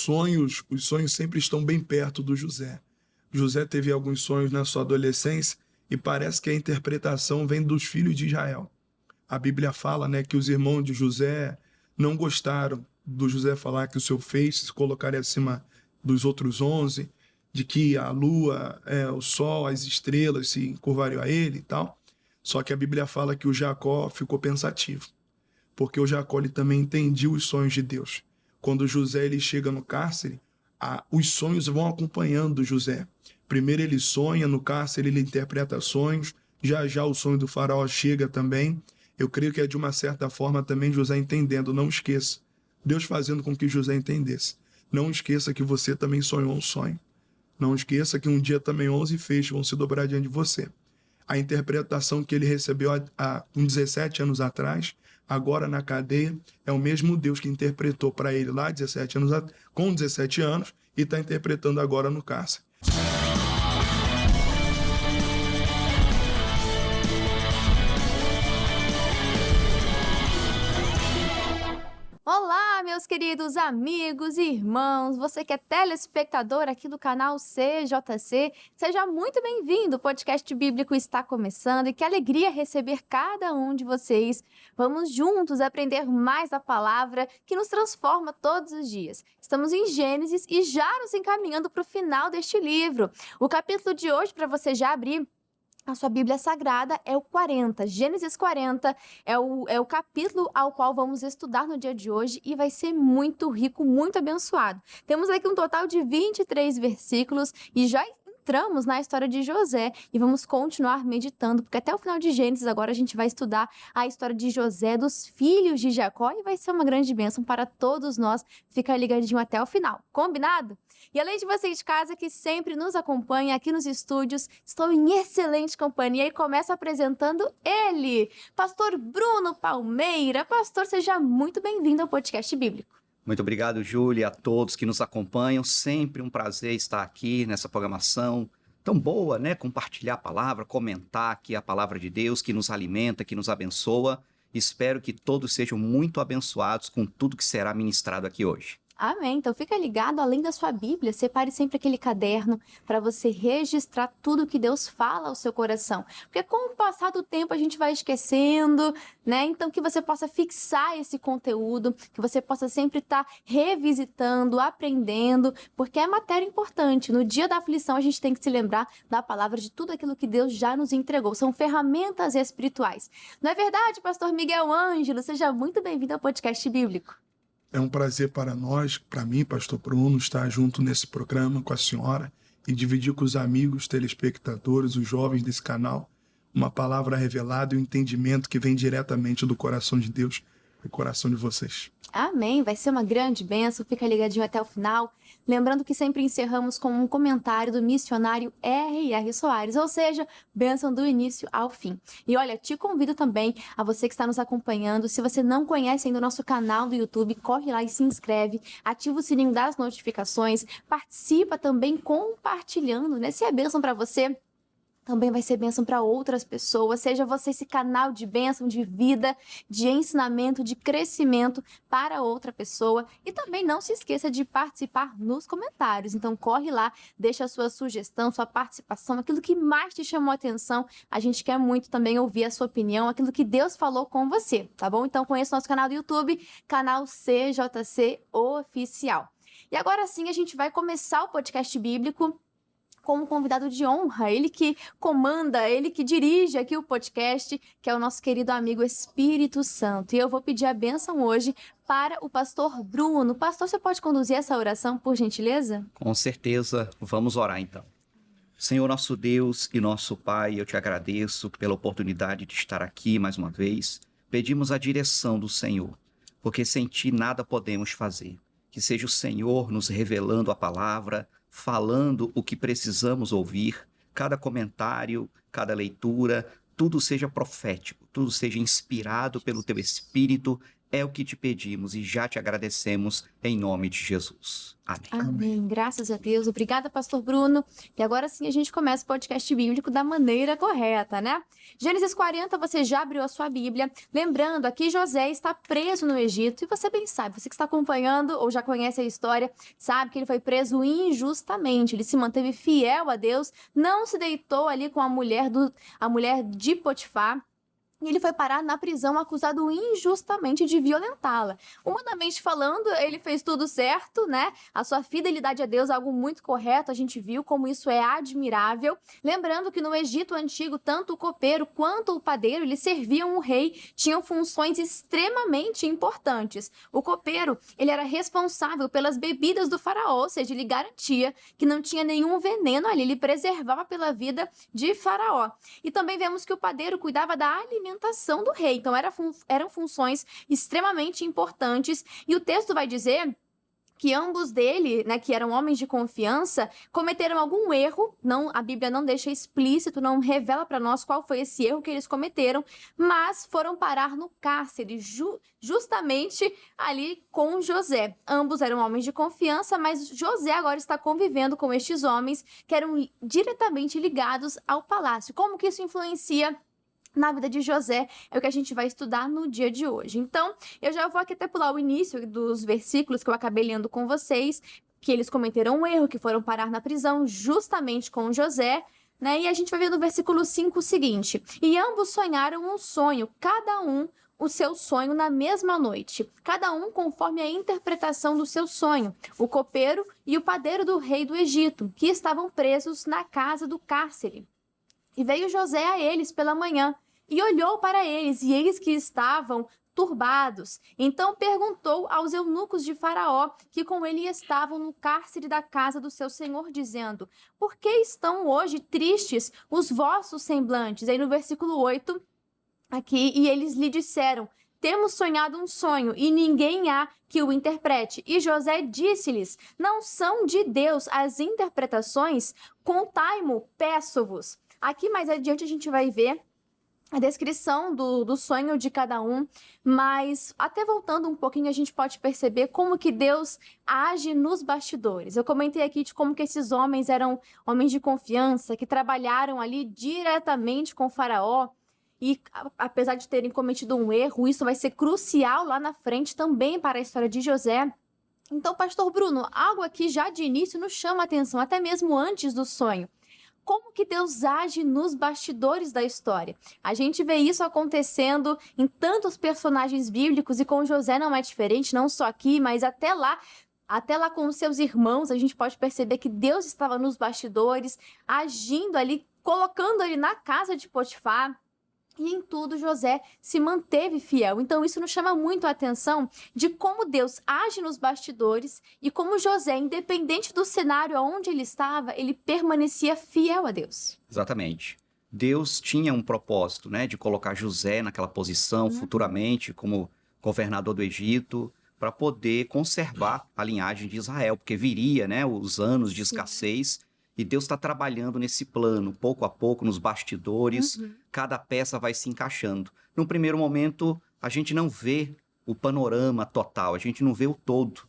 os sonhos sempre estão bem perto do José. José teve alguns sonhos na sua adolescência e parece que a interpretação vem dos filhos de Israel. A Bíblia fala, né, que os irmãos de José não gostaram do José falar que o seu feixe se colocaria acima dos outros 11, de que a lua, o sol, as estrelas se encurvariam a ele e tal. Só que a Bíblia fala que o Jacó ficou pensativo, porque o Jacó ele também entendia os sonhos de Deus. Quando José ele chega no cárcere, os sonhos vão acompanhando José. Primeiro ele sonha, no cárcere ele interpreta sonhos, já o sonho do faraó chega também. Eu creio que é de uma certa forma também José entendendo, não esqueça. Deus fazendo com que José entendesse. Não esqueça que você também sonhou um sonho. Não esqueça que um dia também 11 feixes vão se dobrar diante de você. A interpretação que ele recebeu com 17 anos atrás, agora na cadeia, é o mesmo Deus que interpretou para ele lá com 17 anos e está interpretando agora no cárcere. Olá, meus queridos amigos e irmãos, você que é telespectador aqui do canal CJC, seja muito bem-vindo, o podcast bíblico está começando e que alegria receber cada um de vocês. Vamos juntos aprender mais da palavra que nos transforma todos os dias. Estamos em Gênesis e já nos encaminhando para o final deste livro. O capítulo de hoje, para você já abrir a sua Bíblia Sagrada, é o 40. Gênesis 40 é o capítulo ao qual vamos estudar no dia de hoje e vai ser muito rico, muito abençoado. Temos aqui um total de 23 versículos e já entramos na história de José e vamos continuar meditando, porque até o final de Gênesis agora a gente vai estudar a história de José, dos filhos de Jacó, e vai ser uma grande bênção para todos nós. Fica ligadinho até o final, combinado? E além de você de casa que sempre nos acompanha aqui nos estúdios, estou em excelente companhia e começo apresentando ele, Pastor Bruno Palmeira. Pastor, seja muito bem-vindo ao podcast bíblico. Muito obrigado, Júlia, a todos que nos acompanham. Sempre um prazer estar aqui nessa programação tão boa, né? Compartilhar a palavra, comentar aqui a palavra de Deus que nos alimenta, que nos abençoa. Espero que todos sejam muito abençoados com tudo que será ministrado aqui hoje. Amém. Então fica ligado, além da sua Bíblia, separe sempre aquele caderno para você registrar tudo que Deus fala ao seu coração. Porque com o passar do tempo a gente vai esquecendo, né? Então que você possa fixar esse conteúdo, que você possa sempre estar revisitando, aprendendo, porque é matéria importante. No dia da aflição a gente tem que se lembrar da palavra, de tudo aquilo que Deus já nos entregou. São ferramentas espirituais. Não é verdade, pastor Miguel Ângelo? Seja muito bem-vindo ao podcast bíblico. É um prazer para nós, para mim, pastor Bruno, estar junto nesse programa com a senhora e dividir com os amigos, telespectadores, os jovens desse canal, uma palavra revelada e um entendimento que vem diretamente do coração de Deus, do coração de vocês. Amém, vai ser uma grande bênção, fica ligadinho até o final. Lembrando que sempre encerramos com um comentário do missionário R.R. Soares, ou seja, bênção do início ao fim. E olha, te convido também a você que está nos acompanhando, se você não conhece ainda o nosso canal do YouTube, corre lá e se inscreve, ativa o sininho das notificações, participa também compartilhando, né? Se é bênção para você, também vai ser bênção para outras pessoas. Seja você esse canal de bênção, de vida, de ensinamento, de crescimento para outra pessoa. E também não se esqueça de participar nos comentários. Então corre lá, deixa a sua sugestão, sua participação, aquilo que mais te chamou a atenção. A gente quer muito também ouvir a sua opinião, aquilo que Deus falou com você, tá bom? Então conheça o nosso canal do YouTube, canal CJC Oficial. E agora sim a gente vai começar o podcast bíblico com um convidado de honra, ele que comanda, ele que dirige aqui o podcast, que é o nosso querido amigo Espírito Santo. E eu vou pedir a bênção hoje para o pastor Bruno. Pastor, você pode conduzir essa oração, por gentileza? Com certeza, vamos orar então. Senhor, nosso Deus e nosso Pai, eu te agradeço pela oportunidade de estar aqui mais uma vez. Pedimos a direção do Senhor, porque sem ti nada podemos fazer. Que seja o Senhor nos revelando a palavra, falando o que precisamos ouvir, cada comentário, cada leitura, tudo seja profético, tudo seja inspirado pelo teu Espírito, É o que te pedimos e já te agradecemos em nome de Jesus. Amém. Amém. Graças a Deus. Obrigada, pastor Bruno. E agora sim a gente começa o podcast bíblico da maneira correta, né? Gênesis 40, você já abriu a sua Bíblia. Lembrando, aqui José está preso no Egito. E você bem sabe, você que está acompanhando ou já conhece a história, sabe que ele foi preso injustamente. Ele se manteve fiel a Deus, não se deitou ali com a mulher de Potifar. E ele foi parar na prisão acusado injustamente de violentá-la. Humanamente falando, ele fez tudo certo, né? A sua fidelidade a Deus é algo muito correto, a gente viu como isso é admirável. Lembrando que no Egito Antigo, tanto o copeiro quanto o padeiro, eles serviam o rei, tinham funções extremamente importantes. O copeiro, ele era responsável pelas bebidas do faraó, ou seja, ele garantia que não tinha nenhum veneno ali, ele preservava pela vida de faraó. E também vemos que o padeiro cuidava da alimentação do rei. Então, eram funções extremamente importantes. E o texto vai dizer que ambos dele, né, que eram homens de confiança, cometeram algum erro. Não, a Bíblia não deixa explícito, não revela para nós qual foi esse erro que eles cometeram, mas foram parar no cárcere, justamente ali com José. Ambos eram homens de confiança, mas José agora está convivendo com estes homens que eram diretamente ligados ao palácio. Como que isso influencia na vida de José, é o que a gente vai estudar no dia de hoje. Então, eu já vou aqui até pular o início dos versículos que eu acabei lendo com vocês, que eles cometeram um erro, que foram parar na prisão justamente com José, né? E a gente vai ver no versículo 5 o seguinte: e ambos sonharam um sonho, cada um o seu sonho na mesma noite, cada um conforme a interpretação do seu sonho, o copeiro e o padeiro do rei do Egito, que estavam presos na casa do cárcere. E veio José a eles pela manhã, e olhou para eles, e eis que estavam turbados. Então perguntou aos eunucos de Faraó, que com ele estavam no cárcere da casa do seu senhor, dizendo: por que estão hoje tristes os vossos semblantes? Aí no versículo 8, aqui, e eles lhe disseram: temos sonhado um sonho, e ninguém há que o interprete. E José disse-lhes: não são de Deus as interpretações? Contai-mo, peço-vos. Aqui mais adiante a gente vai ver a descrição do sonho de cada um, mas até voltando um pouquinho a gente pode perceber como que Deus age nos bastidores. Eu comentei aqui de como que esses homens eram homens de confiança, que trabalharam ali diretamente com o faraó, e apesar de terem cometido um erro, isso vai ser crucial lá na frente também para a história de José. Então, pastor Bruno, algo aqui já de início nos chama a atenção, até mesmo antes do sonho. Como que Deus age nos bastidores da história? A gente vê isso acontecendo em tantos personagens bíblicos e com José não é diferente, não só aqui, mas até lá com os seus irmãos, a gente pode perceber que Deus estava nos bastidores, agindo ali, colocando ele na casa de Potifar. E em tudo José se manteve fiel. Então isso nos chama muito a atenção de como Deus age nos bastidores e como José, independente do cenário onde ele estava, ele permanecia fiel a Deus. Exatamente. Deus tinha um propósito, né, de colocar José naquela posição futuramente como governador do Egito, para poder conservar a linhagem de Israel, porque viria, né, os anos de escassez. E Deus está trabalhando nesse plano, pouco a pouco, nos bastidores, cada peça vai se encaixando. No primeiro momento, a gente não vê o panorama total, a gente não vê o todo.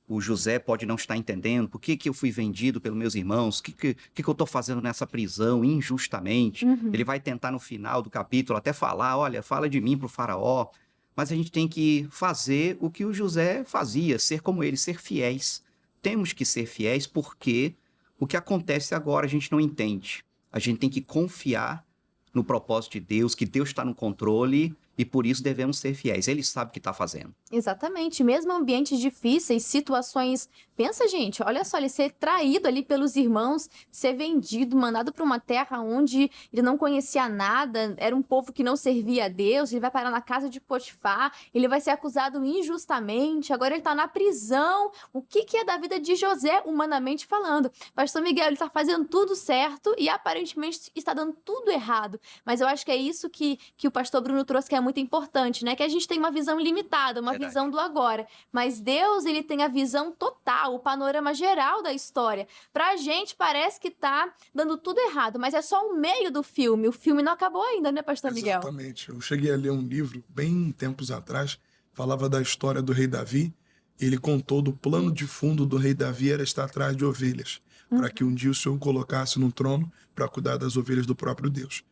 O José pode não estar entendendo por que eu fui vendido pelos meus irmãos, o que eu estou fazendo nessa prisão injustamente. Ele vai tentar no final do capítulo até falar, olha, fala de mim para o faraó. Mas a gente tem que fazer o que o José fazia, ser como ele, ser fiéis. Temos que ser fiéis porque o que acontece agora a gente não entende. A gente tem que confiar no propósito de Deus, que Deus está no controle e por isso devemos ser fiéis. Ele sabe o que está fazendo. Exatamente. Mesmo ambientes difíceis, situações... Pensa, gente, olha só, ele ser traído ali pelos irmãos, ser vendido, mandado para uma terra onde ele não conhecia nada, era um povo que não servia a Deus, ele vai parar na casa de Potifar, ele vai ser acusado injustamente, agora ele está na prisão. O que é da vida de José, humanamente falando? Pastor Miguel, ele está fazendo tudo certo e aparentemente está dando tudo errado. Mas eu acho que é isso que o pastor Bruno trouxe, que é muito importante, né? Que a gente tem uma visão limitada, uma visão do agora. Mas Deus, ele tem a visão total, o panorama geral da história. Pra gente parece que tá dando tudo errado, mas é só o meio do filme. O filme não acabou ainda, né, pastor Miguel? Exatamente. Eu cheguei a ler um livro, bem tempos atrás, falava da história do rei Davi. Ele contou do plano de fundo do rei Davi era estar atrás de ovelhas, para que um dia o Senhor o colocasse no trono para cuidar das ovelhas do próprio Deus.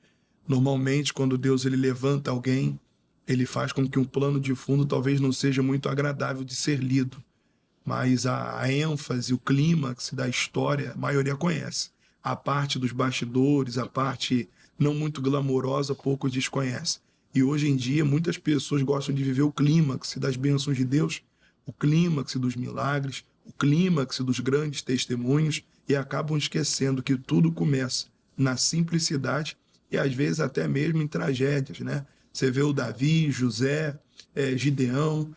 Normalmente, quando Deus ele levanta alguém, ele faz com que um plano de fundo talvez não seja muito agradável de ser lido, mas a ênfase, o clímax da história, a maioria conhece. A parte dos bastidores, a parte não muito glamourosa, poucos desconhecem. E hoje em dia, muitas pessoas gostam de viver o clímax das bênçãos de Deus, o clímax dos milagres, o clímax dos grandes testemunhos, e acabam esquecendo que tudo começa na simplicidade e às vezes até mesmo em tragédias, né? Você vê o Davi, José, Gideão,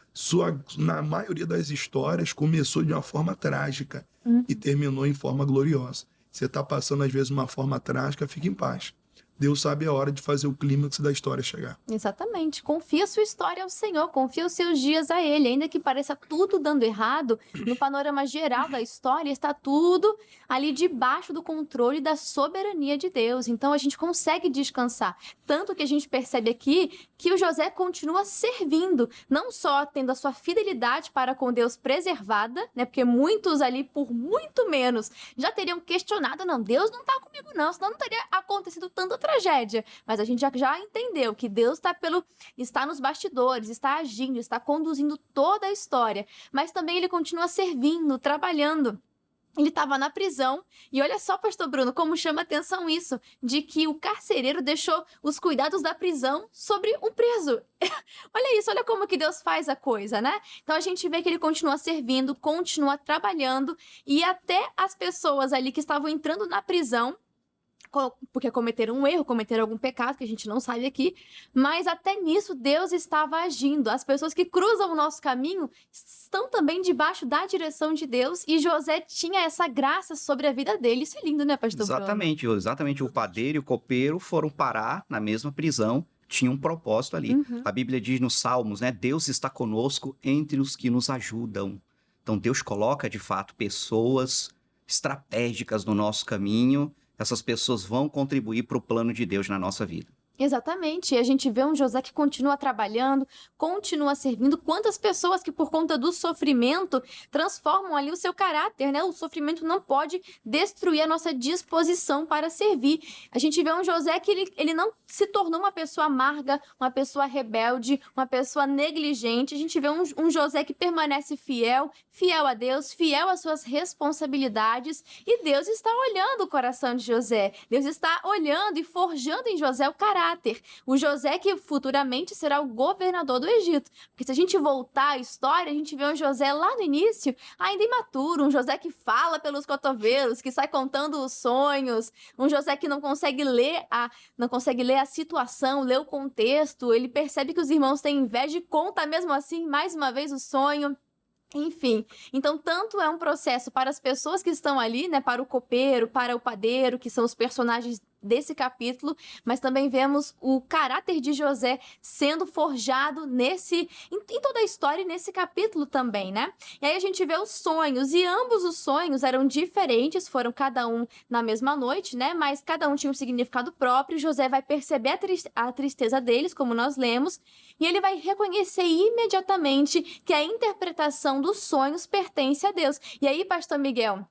na maioria das histórias começou de uma forma trágica e terminou em forma gloriosa. Você está passando às vezes uma forma trágica, fique em paz. Deus sabe a hora de fazer o clímax da história chegar. Exatamente. Confia sua história ao Senhor, confia os seus dias a Ele. Ainda que pareça tudo dando errado, no panorama geral da história, está tudo ali debaixo do controle da soberania de Deus. Então a gente consegue descansar. Tanto que a gente percebe aqui que o José continua servindo, não só tendo a sua fidelidade para com Deus preservada, né? Porque muitos ali, por muito menos, já teriam questionado, não, Deus não está comigo não, senão não teria acontecido tanta tragédia. Mas a gente já entendeu que Deus está nos bastidores, está agindo, está conduzindo toda a história. Mas também ele continua servindo, trabalhando. Ele estava na prisão, e olha só, pastor Bruno, como chama atenção isso, de que o carcereiro deixou os cuidados da prisão sobre um preso. Olha isso, olha como que Deus faz a coisa, né? Então a gente vê que ele continua servindo, continua trabalhando, e até as pessoas ali que estavam entrando na prisão, porque cometeram um erro, cometeram algum pecado que a gente não sabe aqui, mas até nisso Deus estava agindo. As pessoas que cruzam o nosso caminho estão também debaixo da direção de Deus, e José tinha essa graça sobre a vida dele. Isso é lindo, né, pastor Bruno? Exatamente. O padeiro e o copeiro foram parar na mesma prisão, tinha um propósito ali. A Bíblia diz nos Salmos, né, Deus está conosco entre os que nos ajudam. Então Deus coloca, de fato, pessoas estratégicas no nosso caminho. Essas pessoas vão contribuir para o plano de Deus na nossa vida. Exatamente, e a gente vê um José que continua trabalhando, continua servindo. Quantas pessoas que por conta do sofrimento transformam ali o seu caráter, né? O sofrimento não pode destruir a nossa disposição para servir. A gente vê um José que ele não se tornou uma pessoa amarga, uma pessoa rebelde, uma pessoa negligente. A gente vê um José que permanece fiel a Deus, fiel às suas responsabilidades, e Deus está olhando o coração de José. Deus está olhando e forjando em José o caráter. O José que futuramente será o governador do Egito. Porque se a gente voltar à história, a gente vê um José lá no início, ainda imaturo, um José que fala pelos cotovelos, que sai contando os sonhos, um José que não consegue ler a situação, ler o contexto. Ele percebe que os irmãos têm inveja e conta mesmo assim, mais uma vez, o sonho. Enfim, então tanto é um processo para as pessoas que estão ali, né, para o copeiro, para o padeiro, que são os personagens desse capítulo, mas também vemos o caráter de José sendo forjado em toda a história e nesse capítulo também, né? E aí a gente vê os sonhos, e ambos os sonhos eram diferentes, foram cada um na mesma noite, né? Mas cada um tinha um significado próprio. José vai perceber a tristeza deles, como nós lemos, e ele vai reconhecer imediatamente que a interpretação dos sonhos pertence a Deus. E aí, pastor Miguel,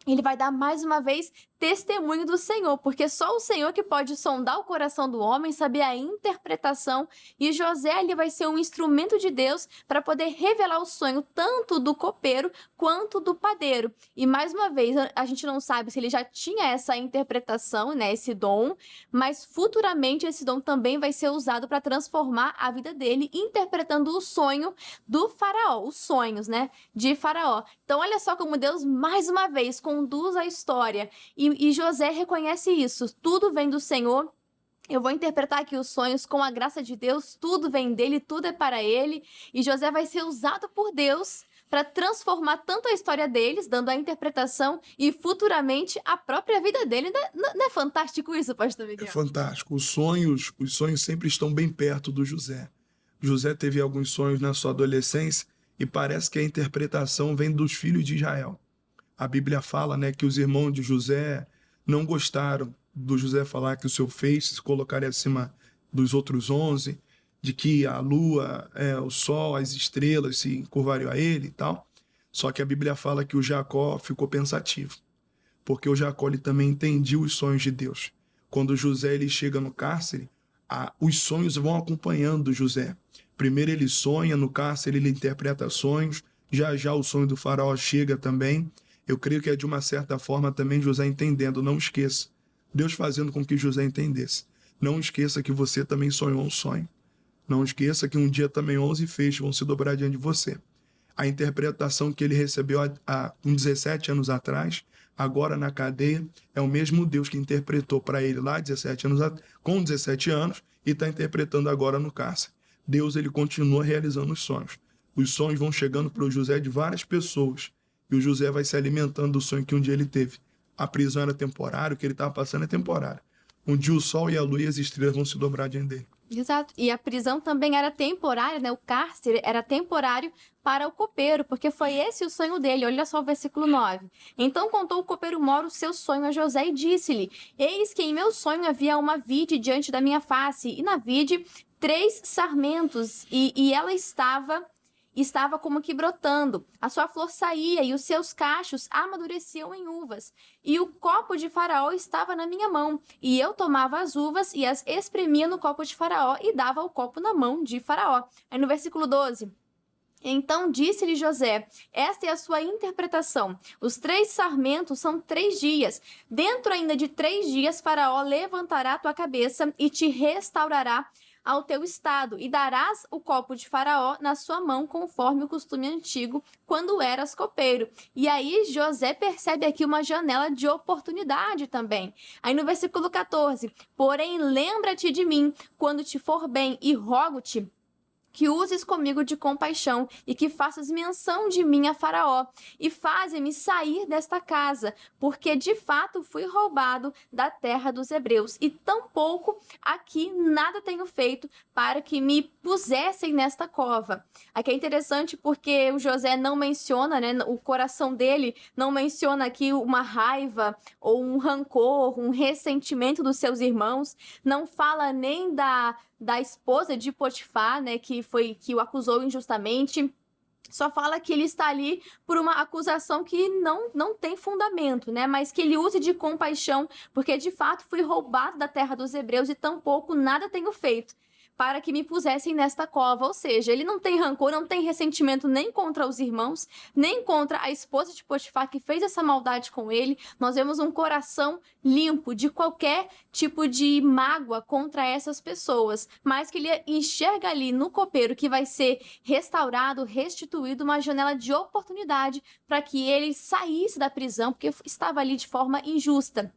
ele vai dar mais uma vez testemunho do Senhor, porque só o Senhor que pode sondar o coração do homem, saber a interpretação, e José ali vai ser um instrumento de Deus para poder revelar o sonho tanto do copeiro quanto do padeiro. E mais uma vez, a gente não sabe se ele já tinha essa interpretação, né, esse dom, mas futuramente esse dom também vai ser usado para transformar a vida dele, interpretando o sonho do faraó, os sonhos, né, de faraó. Então olha só como Deus mais uma vez conduz a história, e José reconhece isso. Tudo vem do Senhor. Eu vou interpretar aqui os sonhos com a graça de Deus. Tudo vem dele, tudo é para ele. E José vai ser usado por Deus para transformar tanto a história deles, dando a interpretação, e futuramente a própria vida dele. Não é fantástico isso, pastor Miguel? É fantástico. Os sonhos sempre estão bem perto do José. José teve alguns sonhos na sua adolescência e parece que a interpretação vem dos filhos de Israel. A Bíblia fala, né, que os irmãos de José não gostaram do José falar que o seu feixe se colocaria acima dos outros 11. de que a lua, o sol, as estrelas se curvariam a ele e tal. Só que a Bíblia fala que o Jacó ficou pensativo, porque o Jacó ele também entendia os sonhos de Deus. Quando José ele chega no cárcere, os sonhos vão acompanhando José. Primeiro ele sonha no cárcere, ele interpreta sonhos, já o sonho do faraó chega também. Eu creio que é de uma certa forma também José entendendo, não esqueça. Deus fazendo com que José entendesse. Não esqueça que você também sonhou um sonho. Não esqueça que um dia também 11 feixes vão se dobrar diante de você. A interpretação que ele recebeu há 17 anos atrás, agora na cadeia, é o mesmo Deus que interpretou para ele lá com 17 anos e está interpretando agora no cárcere. Deus ele continua realizando os sonhos. Os sonhos vão chegando para o José de várias pessoas e o José vai se alimentando do sonho que um dia ele teve. A prisão era temporária, o que ele estava passando é temporário. Um dia o sol e a lua e as estrelas vão se dobrar diante dele. Exato. E a prisão também era temporária, né? O cárcere era temporário para o copeiro, porque foi esse o sonho dele. Olha só o versículo 9. Então contou o copeiro Mor o seu sonho a José e disse-lhe: Eis que em meu sonho havia uma vide diante da minha face, e na vide 3 sarmentos, e ela estava como que brotando. A sua flor saía e os seus cachos amadureciam em uvas. E o copo de Faraó estava na minha mão. E eu tomava as uvas e as espremia no copo de Faraó e dava o copo na mão de Faraó. Aí no versículo 12... Então disse-lhe José: esta é a sua interpretação. Os 3 sarmentos são 3 dias. Dentro ainda de 3 dias, Faraó levantará a tua cabeça e te restaurará ao teu estado, e darás o copo de Faraó na sua mão, conforme o costume antigo, quando eras copeiro. E aí José percebe aqui uma janela de oportunidade também. Aí no versículo 14: porém lembra-te de mim, quando te for bem, e rogo-te que uses comigo de compaixão e que faças menção de mim a Faraó e faze-me sair desta casa, porque de fato fui roubado da terra dos hebreus e tampouco aqui nada tenho feito para que me pusessem nesta cova. Aqui é interessante porque o José não menciona, né, o coração dele não menciona aqui uma raiva ou um rancor, um ressentimento dos seus irmãos, não fala nem da esposa de Potifar, né, que o acusou injustamente. Só fala que ele está ali por uma acusação que não tem fundamento, né? Mas que ele use de compaixão, porque de fato fui roubado da terra dos hebreus e tampouco nada tenho feito para que me pusessem nesta cova. Ou seja, ele não tem rancor, não tem ressentimento nem contra os irmãos, nem contra a esposa de Potifar que fez essa maldade com ele. Nós vemos um coração limpo de qualquer tipo de mágoa contra essas pessoas, mas que ele enxerga ali no copeiro que vai ser restaurado, restituído, uma janela de oportunidade para que ele saísse da prisão, porque estava ali de forma injusta.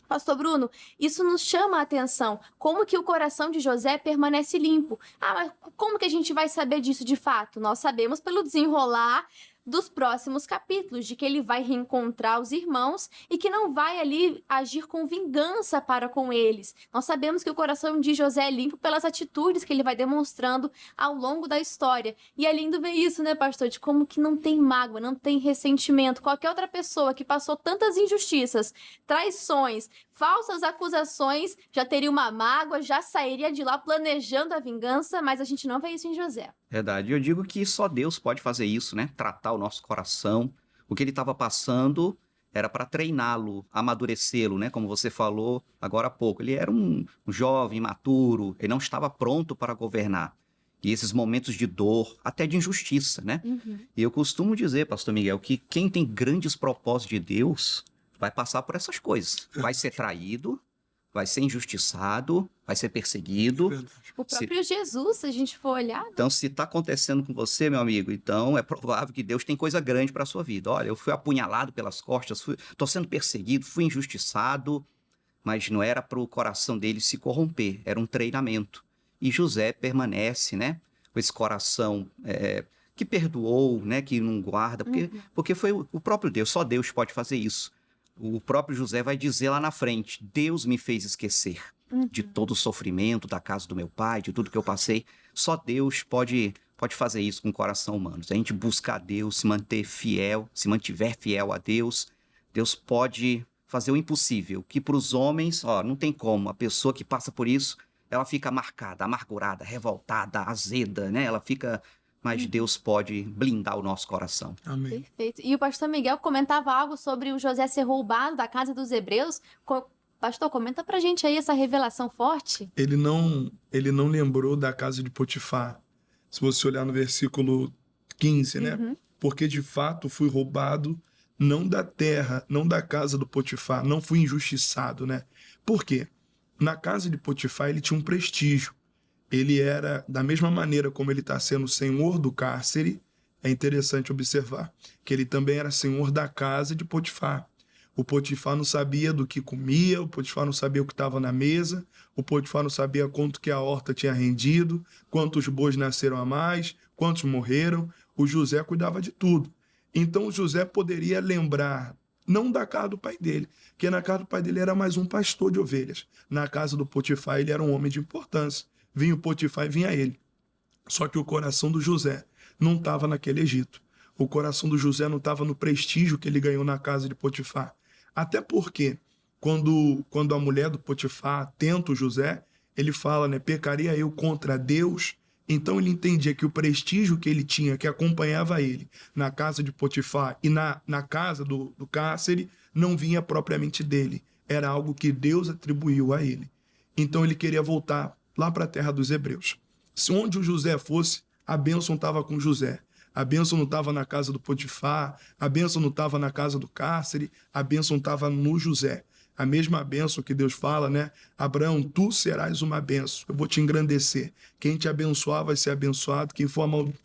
Pastor Bruno, isso nos chama a atenção. Como que o coração de José permanece limpo? Mas como que a gente vai saber disso de fato? Nós sabemos pelo desenrolar dos próximos capítulos, de que ele vai reencontrar os irmãos e que não vai ali agir com vingança para com eles. Nós sabemos que o coração de José é limpo pelas atitudes que ele vai demonstrando ao longo da história. E é lindo ver isso, né, pastor? De como que não tem mágoa, não tem ressentimento. Qualquer outra pessoa que passou tantas injustiças, traições, falsas acusações, já teria uma mágoa, já sairia de lá planejando a vingança, mas a gente não vê isso em José. Verdade. Eu digo que só Deus pode fazer isso, né? Tratar o nosso coração. O que ele estava passando era para treiná-lo, amadurecê-lo, né? Como você falou agora há pouco. Ele era um jovem, imaturo, ele não estava pronto para governar. E esses momentos de dor, até de injustiça, né? E eu costumo dizer, pastor Miguel, que quem tem grandes propósitos de Deus vai passar por essas coisas. Vai ser traído, vai ser injustiçado, vai ser perseguido. O próprio Jesus, se a gente for olhar. Então, se está acontecendo com você, meu amigo, então é provável que Deus tem coisa grande para a sua vida. Olha, eu fui apunhalado pelas costas, estou sendo perseguido, fui injustiçado, mas não era para o coração dele se corromper, era um treinamento. E José permanece, né, com esse coração que perdoou, né, que não guarda, porque foi o próprio Deus, só Deus pode fazer isso. O próprio José vai dizer lá na frente: Deus me fez esquecer de todo o sofrimento da casa do meu pai, de tudo que eu passei. Só Deus pode fazer isso com o coração humano. Se a gente buscar Deus, se manter fiel, se mantiver fiel a Deus, Deus pode fazer o impossível, que para os homens, não tem como. A pessoa que passa por isso, ela fica marcada, amargurada, revoltada, azeda, né? Ela fica... Mas Deus pode blindar o nosso coração. Amém. Perfeito. E o pastor Miguel comentava algo sobre o José ser roubado da casa dos hebreus. Pastor, comenta pra gente aí essa revelação forte. Ele não lembrou da casa de Potifar. Se você olhar no versículo 15, né? Porque de fato fui roubado não da terra, não da casa do Potifar, não fui injustiçado, né? Por quê? Na casa de Potifar ele tinha um prestígio. Ele era, da mesma maneira como ele está sendo senhor do cárcere, é interessante observar que ele também era senhor da casa de Potifar. O Potifar não sabia do que comia, o Potifar não sabia o que estava na mesa, o Potifar não sabia quanto que a horta tinha rendido, quantos bois nasceram a mais, quantos morreram. O José cuidava de tudo. Então o José poderia lembrar, não da casa do pai dele, porque na casa do pai dele era mais um pastor de ovelhas. Na casa do Potifar ele era um homem de importância. Vinha o Potifar e vinha ele. Só que o coração do José não estava naquele Egito. O coração do José não estava no prestígio que ele ganhou na casa de Potifar. Até porque, quando a mulher do Potifar tenta o José, ele fala, né, pecaria eu contra Deus? Então ele entendia que o prestígio que ele tinha, que acompanhava ele na casa de Potifar e na casa do cárcere, não vinha propriamente dele. Era algo que Deus atribuiu a ele. Então ele queria voltar lá para a terra dos hebreus. Se onde o José fosse, a bênção estava com José. A bênção não estava na casa do Potifar, a bênção não estava na casa do cárcere, a bênção estava no José. A mesma bênção que Deus fala, né? Abraão, tu serás uma bênção, eu vou te engrandecer. Quem te abençoar vai ser abençoado,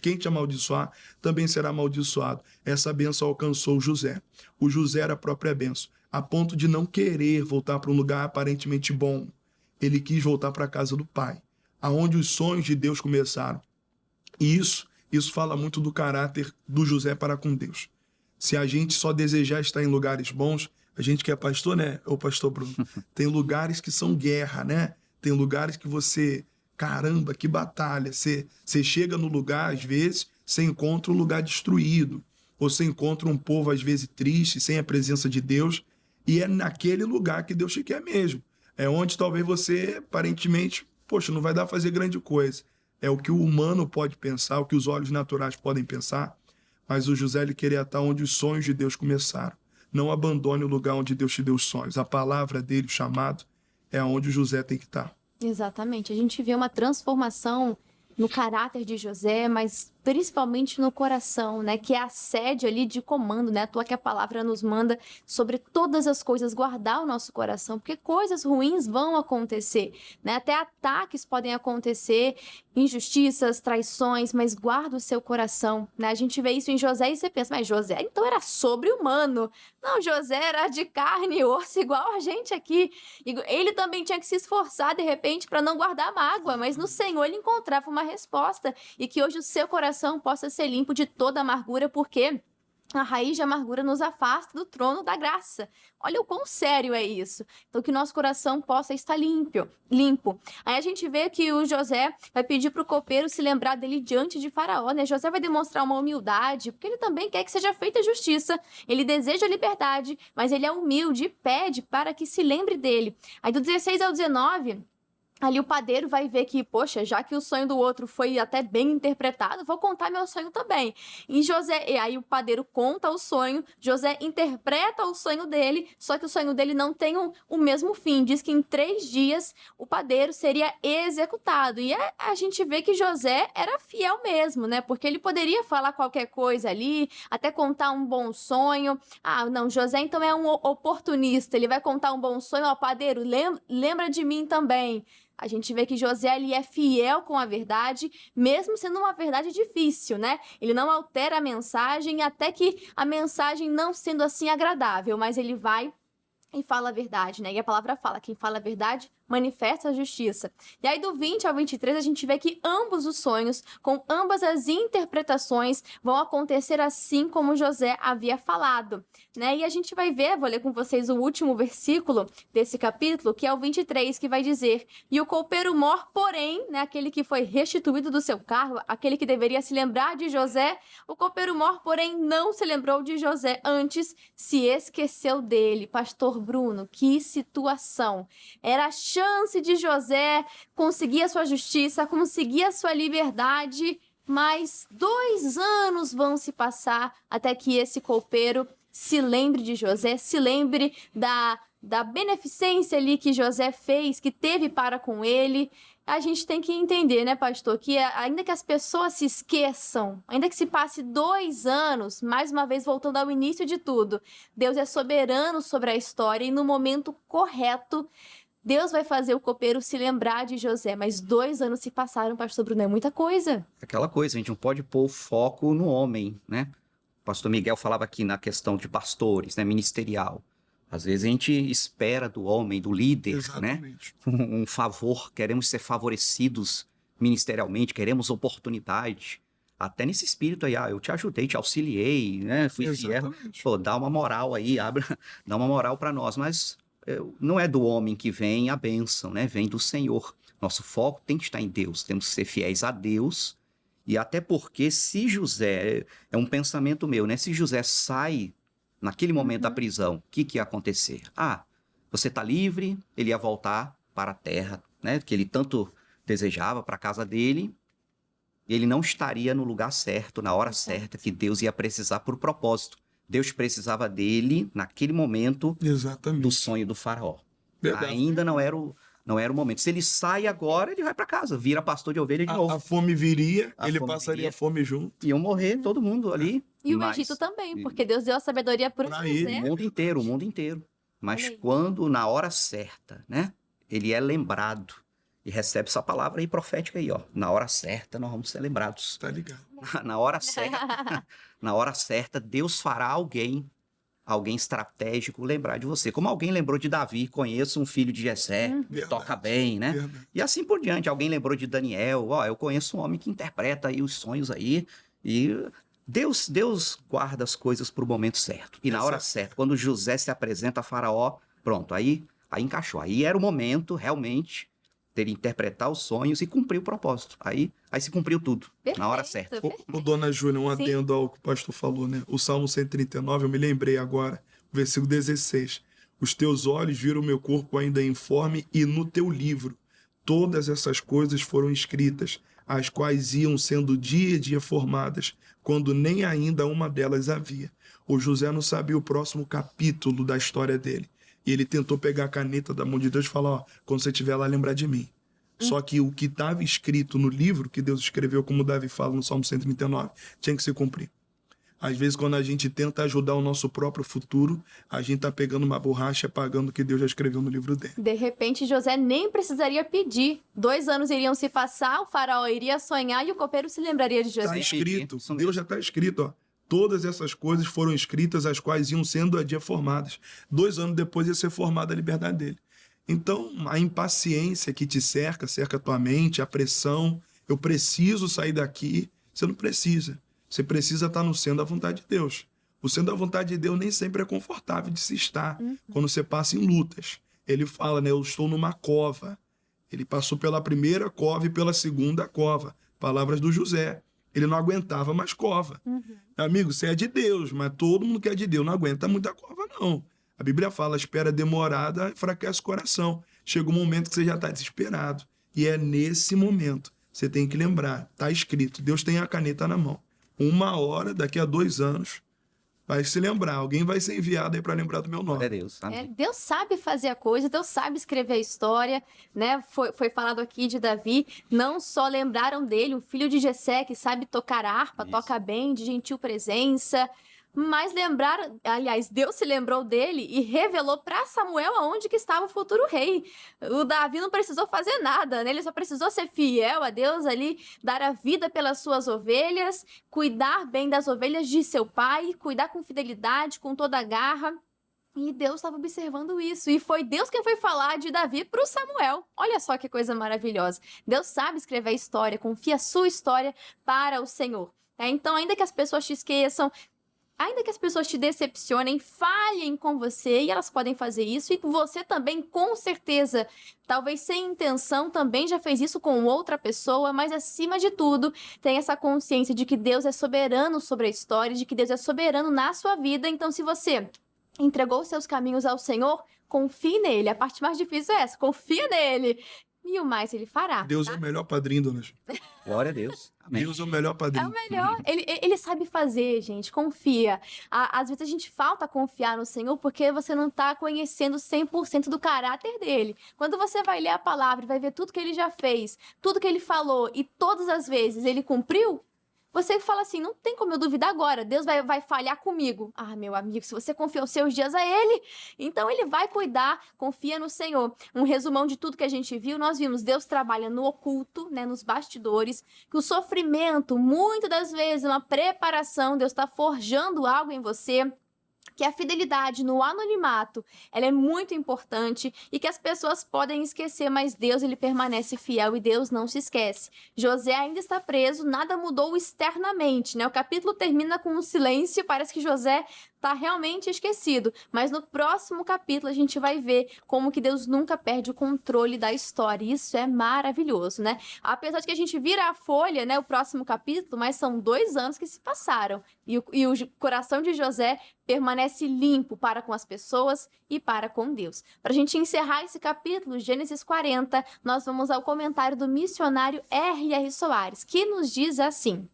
quem te amaldiçoar também será amaldiçoado. Essa bênção alcançou José. O José era a própria bênção, a ponto de não querer voltar para um lugar aparentemente bom. Ele quis voltar para a casa do pai, aonde os sonhos de Deus começaram. E isso fala muito do caráter do José para com Deus. Se a gente só desejar estar em lugares bons, a gente que é pastor, né? Ô pastor Bruno, tem lugares que são guerra, né? Tem lugares que você, caramba, que batalha. Você chega no lugar, às vezes, você encontra um lugar destruído. Ou você encontra um povo, às vezes, triste, sem a presença de Deus. E é naquele lugar que Deus te quer mesmo. É onde talvez você, aparentemente, poxa, não vai dar a fazer grande coisa. É o que o humano pode pensar, o que os olhos naturais podem pensar. Mas o José, ele queria estar onde os sonhos de Deus começaram. Não abandone o lugar onde Deus te deu os sonhos. A palavra dele, o chamado, é onde o José tem que estar. Exatamente. A gente vê uma transformação no caráter de José, mas principalmente no coração, né? Que é a sede ali de comando, né? À toa que a palavra nos manda sobre todas as coisas, guardar o nosso coração, porque coisas ruins vão acontecer, né? Até ataques podem acontecer, injustiças, traições, mas guarda o seu coração, né? A gente vê isso em José e você pensa, mas José então era sobre-humano. Não, José era de carne e osso igual a gente aqui. Ele também tinha que se esforçar, de repente, para não guardar mágoa, mas no Senhor ele encontrava uma resposta e que hoje o seu coração possa ser limpo de toda amargura, porque a raiz de amargura nos afasta do trono da graça. Olha o quão sério é isso. Então, que nosso coração possa estar limpo. Aí a gente vê que o José vai pedir para o copeiro se lembrar dele diante de Faraó, né? José vai demonstrar uma humildade, porque ele também quer que seja feita justiça. Ele deseja liberdade, mas ele é humilde e pede para que se lembre dele. Aí do 16 ao 19... ali o padeiro vai ver que, poxa, já que o sonho do outro foi até bem interpretado, vou contar meu sonho também. E aí o padeiro conta o sonho, José interpreta o sonho dele, só que o sonho dele não tem o mesmo fim. Diz que em 3 dias o padeiro seria executado. E a gente vê que José era fiel mesmo, né? Porque ele poderia falar qualquer coisa ali, até contar um bom sonho. Ah, não, José então é um oportunista, ele vai contar um bom sonho ao padeiro, lembra de mim também. A gente vê que José ele é fiel com a verdade, mesmo sendo uma verdade difícil, né? Ele não altera a mensagem, até que a mensagem não sendo assim agradável, mas ele vai e fala a verdade, né? E a palavra fala, quem fala a verdade manifesta a justiça. E aí do 20 ao 23 a gente vê que ambos os sonhos, com ambas as interpretações, vão acontecer assim como José havia falado, né? E a gente vai ver, vou ler com vocês o último versículo desse capítulo, que é o 23, que vai dizer: e o copeiro mor, porém, né, aquele que foi restituído do seu cargo, aquele que deveria se lembrar de José, o copeiro mor, porém, não se lembrou de José, antes se esqueceu dele. Pastor Bruno, que situação! Era a chance chance de José conseguir a sua justiça, conseguir a sua liberdade, mas 2 anos vão se passar até que esse copeiro se lembre de José, se lembre da beneficência ali que José fez, que teve para com ele. A gente tem que entender, né, pastor, que ainda que as pessoas se esqueçam, ainda que se passe 2 anos, mais uma vez voltando ao início de tudo, Deus é soberano sobre a história e no momento correto, Deus vai fazer o copeiro se lembrar de José. Mas 2 anos se passaram, pastor Bruno, é muita coisa. Aquela coisa, a gente não pode pôr o foco no homem, né? O pastor Miguel falava aqui na questão de pastores, né, ministerial. Às vezes a gente espera do homem, do líder, Exatamente. né? Um favor, queremos ser favorecidos ministerialmente, queremos oportunidade. Até nesse espírito aí, eu te ajudei, te auxiliei, né? Fui fiel. Exatamente. Pô, dá uma moral aí, dá uma moral para nós. Mas não é do homem que vem a bênção, né? Vem do Senhor. Nosso foco tem que estar em Deus, temos que ser fiéis a Deus. E até porque se José, é um pensamento meu, né? Se José sai naquele momento da prisão, o que ia acontecer? Você está livre, ele ia voltar para a terra, né? Que ele tanto desejava, para a casa dele. Ele não estaria no lugar certo, na hora certa, que Deus ia precisar por propósito. Deus precisava dele naquele momento Exatamente. do sonho do faraó. Verdade. Ainda não era o momento. Se ele sai agora, ele vai para casa, vira pastor de ovelha de novo. A fome viria, A ele fome passaria viria. a fome junto. Iam morrer todo mundo ali. E o Mas Egito também, porque Deus deu a sabedoria para Pra José. o mundo inteiro. Mas Olha aí. quando, na hora certa, né? Ele é lembrado e recebe essa palavra aí profética aí, ó. Na hora certa, nós vamos ser lembrados. Tá ligado? Na hora certa, na hora certa, Deus fará alguém estratégico lembrar de você. Como alguém lembrou de Davi, conheço um filho de Jessé, Verdade. toca bem, né? Verdade. E assim por diante. Alguém lembrou de Daniel, eu conheço um homem que interpreta aí os sonhos aí. E Deus guarda as coisas para o momento certo. E na hora certa, quando José se apresenta a Faraó, pronto, aí encaixou. Aí era o momento, realmente, dele interpretar os sonhos e cumprir o propósito. Aí se cumpriu tudo, na hora certa. Ô, dona Júlia, um Sim. adendo ao que o pastor falou, né? O Salmo 139, eu me lembrei agora, versículo 16. Os teus olhos viram o meu corpo ainda informe e no teu livro todas essas coisas foram escritas, as quais iam sendo dia a dia formadas, quando nem ainda uma delas havia. O José não sabia o próximo capítulo da história dele. E ele tentou pegar a caneta da mão de Deus e falar, quando você estiver lá, lembrar de mim. Só que o que estava escrito no livro que Deus escreveu, como Davi fala no Salmo 139, tinha que se cumprir. Às vezes, quando a gente tenta ajudar o nosso próprio futuro, a gente tá pegando uma borracha e apagando o que Deus já escreveu no livro dele. De repente, José nem precisaria pedir. 2 anos iriam se passar, o faraó iria sonhar e o copeiro se lembraria de Está José. escrito, Isso mesmo. Deus já está escrito, ó. Todas essas coisas foram escritas, as quais iam sendo a dia formadas. 2 anos depois ia ser formada a liberdade dele. Então, a impaciência que te cerca a tua mente, a pressão, eu preciso sair daqui, você não precisa. Você precisa estar no centro da vontade de Deus. O centro da vontade de Deus nem sempre é confortável de se estar quando você passa em lutas. Ele fala, né? Eu estou numa cova. Ele passou pela primeira cova e pela segunda cova. Palavras do José. Ele não aguentava mais cova. Amigo, você é de Deus, mas todo mundo que é de Deus não aguenta muita cova, não. A Bíblia fala, a espera demorada enfraquece o coração. Chega um momento que você já está desesperado. E é nesse momento, você tem que lembrar, está escrito, Deus tem a caneta na mão. 1 hora, daqui a 2 anos, vai se lembrar. Alguém vai ser enviado aí para lembrar do meu nome. Glória a Deus. Amém. Deus sabe fazer a coisa, Deus sabe escrever a história, né? Foi falado aqui de Davi, não só lembraram dele, o filho de Jessé, que sabe tocar harpa, Isso. toca bem, de gentil presença, mas lembraram, aliás, Deus se lembrou dele e revelou para Samuel aonde que estava o futuro rei. O Davi não precisou fazer nada, né? Ele só precisou ser fiel a Deus ali, dar a vida pelas suas ovelhas, cuidar bem das ovelhas de seu pai, cuidar com fidelidade, com toda a garra. E Deus estava observando isso. E foi Deus quem foi falar de Davi para o Samuel. Olha só que coisa maravilhosa. Deus sabe escrever a história, confia a sua história para o Senhor. Então, ainda que as pessoas te esqueçam, ainda que as pessoas te decepcionem, falhem com você, e elas podem fazer isso, e você também, com certeza, talvez sem intenção, também já fez isso com outra pessoa, mas acima de tudo, tem essa consciência de que Deus é soberano sobre a história, de que Deus é soberano na sua vida. Então, se você entregou seus caminhos ao Senhor, confie nele. A parte mais difícil é essa, confia nele. E o mais ele fará. Deus é o melhor padrinho, dona Ju. Glória a Deus. Amém. Deus é o melhor É padrinho. o melhor. Ele sabe fazer, gente. Confia. Às vezes a gente falta confiar no Senhor porque você não está conhecendo 100% do caráter dele. Quando você vai ler a palavra e vai ver tudo que ele já fez, tudo que ele falou e todas as vezes ele cumpriu, você fala assim, não tem como eu duvidar agora, Deus vai falhar comigo. Ah, meu amigo, se você confia os seus dias a ele, então ele vai cuidar, confia no Senhor. Um resumão de tudo que a gente viu, nós vimos Deus trabalha no oculto, né, nos bastidores, que o sofrimento, muitas das vezes, é uma preparação, Deus está forjando algo em você, que a fidelidade no anonimato, ela é muito importante e que as pessoas podem esquecer, mas Deus, ele permanece fiel e Deus não se esquece. José ainda está preso, nada mudou externamente, né? O capítulo termina com um silêncio, parece que José está realmente esquecido, mas no próximo capítulo a gente vai ver como que Deus nunca perde o controle da história, e isso é maravilhoso, né? Apesar de que a gente vira a folha, né, o próximo capítulo, mas são 2 anos que se passaram, e o coração de José permanece limpo para com as pessoas e para com Deus. Para a gente encerrar esse capítulo, Gênesis 40, nós vamos ao comentário do missionário R.R. Soares, que nos diz assim: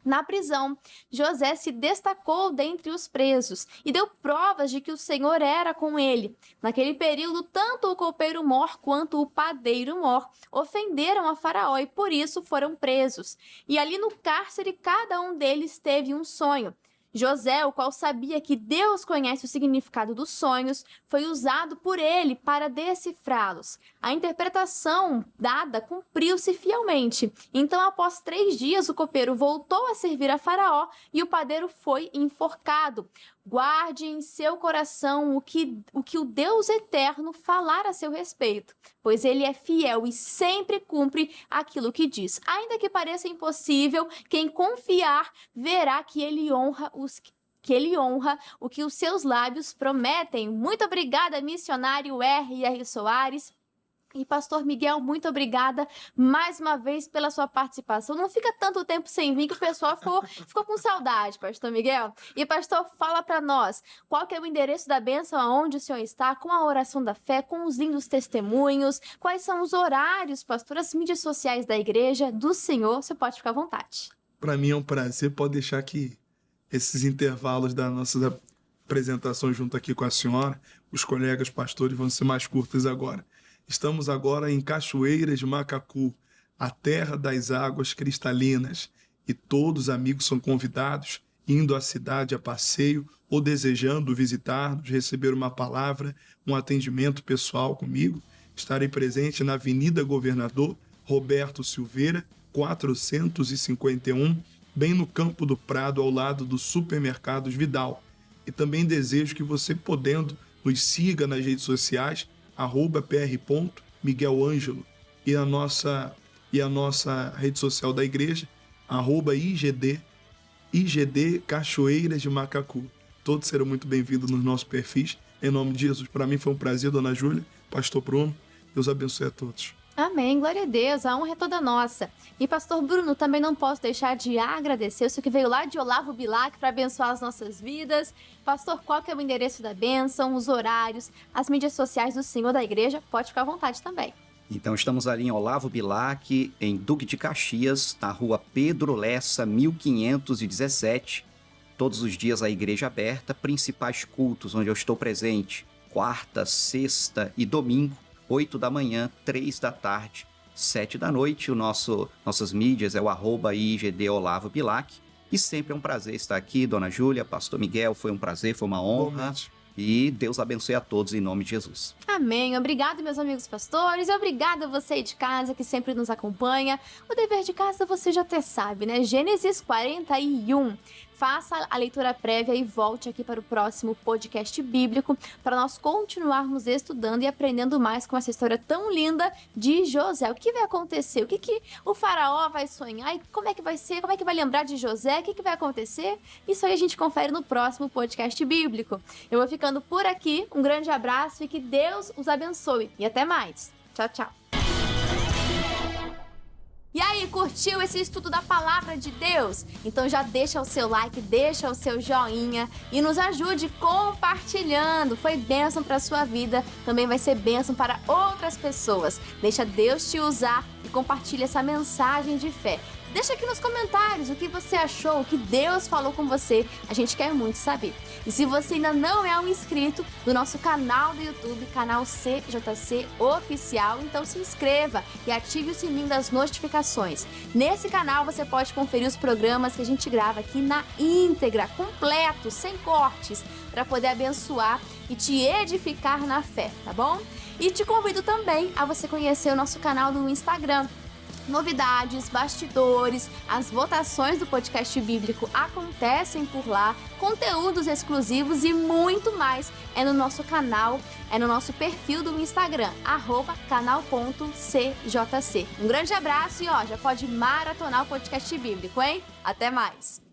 na prisão, José se destacou dentre os presos e deu provas de que o Senhor era com ele. Naquele período, tanto o copeiro Mor quanto o padeiro Mor ofenderam a Faraó e por isso foram presos. E ali no cárcere, cada um deles teve um sonho. José, o qual sabia que Deus conhece o significado dos sonhos, foi usado por ele para decifrá-los. A interpretação dada cumpriu-se fielmente. Então, após 3 dias, o copeiro voltou a servir a Faraó e o padeiro foi enforcado. Guarde em seu coração o que o Deus eterno falar a seu respeito, pois ele é fiel e sempre cumpre aquilo que diz. Ainda que pareça impossível, quem confiar verá que ele honra o que os seus lábios prometem. Muito obrigada, missionário R.R. Soares. E pastor Miguel, muito obrigada mais uma vez pela sua participação. Não fica tanto tempo sem vir que o pessoal ficou com saudade, pastor Miguel. E pastor, fala para nós, qual que é o endereço da bênção, aonde o senhor está, com a oração da fé, com os lindos testemunhos, quais são os horários, pastor, as mídias sociais da igreja, do senhor, você pode ficar à vontade. Para mim é um prazer, pode deixar que esses intervalos da nossa apresentação junto aqui com a senhora, os colegas pastores vão ser mais curtos agora. Estamos agora em Cachoeiras de Macacu, a terra das águas cristalinas, e todos os amigos são convidados, indo à cidade a passeio ou desejando visitar-nos, receber uma palavra, um atendimento pessoal comigo. Estarei presente na Avenida Governador Roberto Silveira, 451, bem no Campo do Prado, ao lado do Supermercados Vidal. E também desejo que você, podendo, nos siga nas redes sociais, @pr.miguelangelo, e a nossa rede social da igreja, @IGD Cachoeiras de Macacu. Todos serão muito bem-vindos nos nossos perfis. Em nome de Jesus, para mim foi um prazer, dona Júlia, pastor Bruno. Deus abençoe a todos. Amém, glória a Deus, a honra é toda nossa. E pastor Bruno, também não posso deixar de agradecer o senhor que veio lá de Olavo Bilac para abençoar as nossas vidas. Pastor, qual que é o endereço da bênção, os horários, as mídias sociais do senhor da igreja? Pode ficar à vontade também. Então, estamos ali em Olavo Bilac, em Duque de Caxias, na rua Pedro Lessa, 1517. Todos os dias a igreja aberta, principais cultos onde eu estou presente, quarta, sexta e domingo, 8 da manhã, 3 da tarde, 7 da noite. Nossas mídias é o @IGD Olavo Bilac. E sempre é um prazer estar aqui, dona Júlia, pastor Miguel, foi um prazer, foi uma honra. E Deus abençoe a todos em nome de Jesus. Amém. Obrigado, meus amigos pastores. Obrigada a você aí de casa que sempre nos acompanha. O dever de casa você já até sabe, né? Gênesis 41. Faça a leitura prévia e volte aqui para o próximo podcast bíblico para nós continuarmos estudando e aprendendo mais com essa história tão linda de José. O que vai acontecer? O que o faraó vai sonhar? E como é que vai ser? Como é que vai lembrar de José? O que vai acontecer? Isso aí a gente confere no próximo podcast bíblico. Eu vou ficando por aqui. Um grande abraço e que Deus os abençoe. E até mais. Tchau, tchau. E aí, curtiu esse estudo da Palavra de Deus? Então já deixa o seu like, deixa o seu joinha e nos ajude compartilhando. Foi bênção para a sua vida, também vai ser bênção para outras pessoas. Deixa Deus te usar e compartilha essa mensagem de fé. Deixa aqui nos comentários o que você achou, o que Deus falou com você. A gente quer muito saber. E se você ainda não é um inscrito do nosso canal do YouTube, canal CJC Oficial, então se inscreva e ative o sininho das notificações. Nesse canal você pode conferir os programas que a gente grava aqui na íntegra, completos, sem cortes, para poder abençoar e te edificar na fé, tá bom? E te convido também a você conhecer o nosso canal do Instagram. Novidades, bastidores, as votações do podcast bíblico acontecem por lá, conteúdos exclusivos e muito mais é no nosso canal, é no nosso perfil do Instagram, @canal.cjc. Um grande abraço e já pode maratonar o podcast bíblico, hein? Até mais!